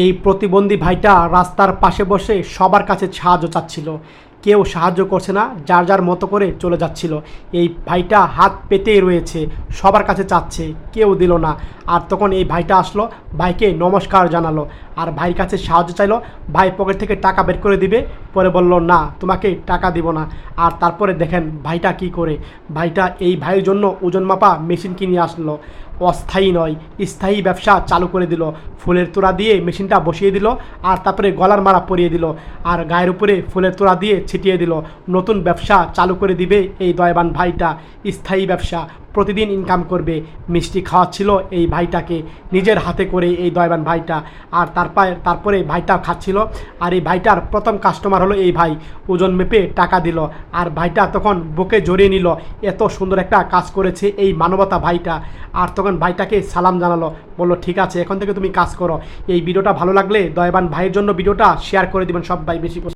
এই প্রতিবন্ধী ভাইটা রাস্তার পাশে বসে সবার কাছে সাহায্য চাচ্ছিল। কেউ সাহায্য করছে না, যার যার মতো করে চলে যাচ্ছিল। এই ভাইটা হাত পেতেই রয়েছে, সবার কাছে চাচ্ছে, কেউ দিল না। আর তখন এই ভাইটা আসলো, ভাইকে নমস্কার জানালো, আর ভাইয়ের কাছে সাহায্য চাইলো। ভাই পকেট থেকে টাকা বের করে দিবে, পরে বলল না, তোমাকে টাকা দিব না। আর তারপরে দেখেন ভাইটা কি করে। ভাইটা এই ভাইয়ের জন্য ওজন মাপা মেশিন কিনে আসলো। অস্থায়ী নয়, স্থায়ী ব্যবসা চালু করে দিল। ফুলের তোড়া দিয়ে মেশিনটা বসিয়ে দিল, আর তারপরে গলার মালা পরিয়ে দিল, আর গায়ের উপরে ফুলের তোড়া দিয়ে ছিটিয়ে দিল। নতুন ব্যবসা চালু করে দিবে এই দয়াবান ভাইটা, স্থায়ী ব্যবসা। প্রতিদিন ইনকাম করবে। মিষ্টি খাওয়াচ্ছিল এই ভাইটাকে নিজের হাতে করে এই দয়াবান ভাইটা। আর তারপরে ভাইটা খাচ্ছিল। আর এই ভাইটার প্রথম কাস্টমার হলো এই ভাই। ওজন মেপে টাকা দিল, আর ভাইটা তখন বুকে জড়িয়ে নিল। এত সুন্দর একটা কাজ করেছে এই মানবতা ভাইটা। আর তখন ভাইটাকে সালাম জানালো, বললো ঠিক আছে, এখন থেকে তুমি কাজ করো। এই ভিডিওটা ভালো লাগলে দয়াবান ভাইয়ের জন্য ভিডিওটা শেয়ার করে দিবেন সব ভাই বেশি করে।